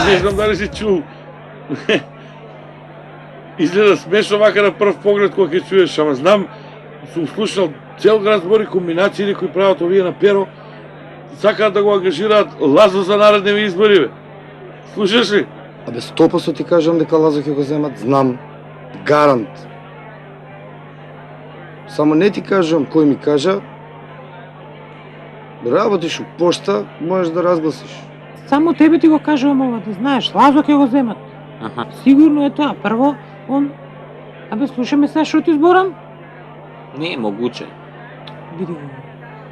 Не знам дали си чул. Изгледа смешно вака на прв поглед кога ќе чуеш, ама знам, сум слушал цел град збори комбинации кои прават овие на перо, сакаат да го ангажираат Лазо за наредни избори, бе. Слушаш ли? Абе 100% ти кажам дека Лазо ќе го земат, знам. Гарант. Само не ти кажам кој ми кажа. Работиш у пошта, можеш да разгласиш. Само тебе ти го кажувам ова, да знаеш, Лазо ќе го земат. Аха. Сигурно е тоа. Прво, он... Абе, слушаме сега што ти зборам? Не е могуче. Види го.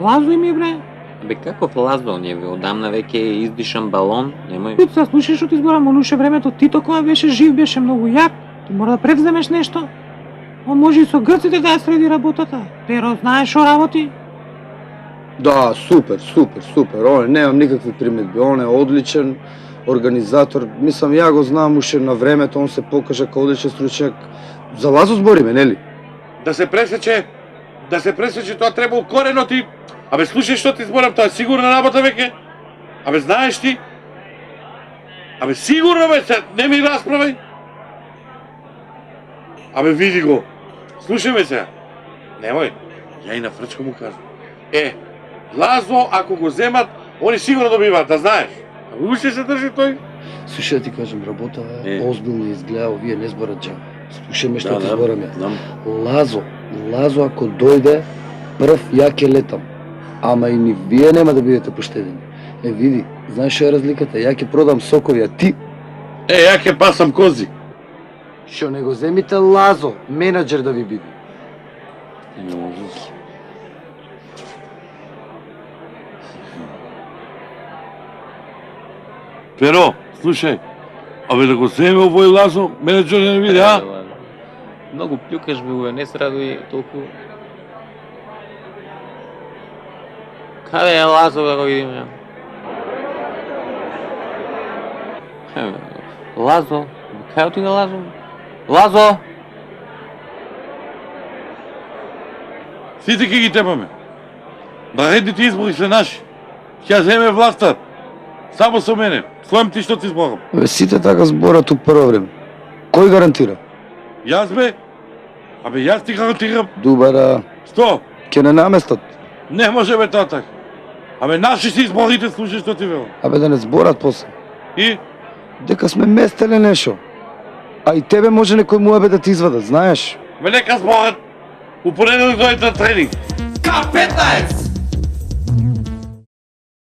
Лазо им е, бре. Бе, каков Лазо? Ние одамна веќе е издишан балон, немој. Ти сега слушаш што ти зборам, он уше времето Тито кога беше жив, беше многу јак. Ти мора да превземеш нешто. Он може и со грците да ја среди работата. Перо знаеш што работи? Да, супер. Он немам никакви приметби. Он е одличен организатор. Мислам, ја го знам уше на времето, он се покажа како одличен стручњак. За Лазо збориме, нели? Да се пресече тоа треба укорено ти. Абе слушај што ти зборам, тоа е сигурна работа веќе. Абе знаеш ти? Абе сигурно бе, не ми расправај. Абе види го. Слушај ме сега. Немој. Ја и на фрчко му кажам. Лазо ако го земат, они сигурно добиваат, да знаеш. Абе уште се држи тој. Слушай, да ти кажам, работа Е. озбилно изгледа, овие не зборат джаба. Слушай ме што Да, ти да, зборам ја. знам. Лазо ако дојде, прв ја ќе летам. Ама и ни вие нема да бидете поштедени. Види, знаеш што е разликата? Ја ќе продам сокови, а ти Ја ќе пасам кози. што не го земите Лазо, менаџер да ви биде. Не може. Перо, слушај. Абе да го земе овој Лазо, менеджер не види, а? Многу плюкаш бе, не се радуј толку. Каде е Лазо да го видим ја? Лазо? Кај отиде Лазо? Лазо! Сите ќе ги тепаме. Наредните избори се наши. Ќе земе власта. Само со мене. Слоем ти што ти зборам. Бе, сите така зборат у прво време. Кој гарантира? Јас бе? Абе јас ти гарантирам. Дубара, Што? ќе не наместат. Не може бе татак. Абе наши си изборите, слушай што ти велам. Абе да не зборат после. И? Дека сме местеле нешо. А и тебе може некој муабе да ти извадат, знаеш? Ме нека зборат. У понеделник дојдете на тренинг. K15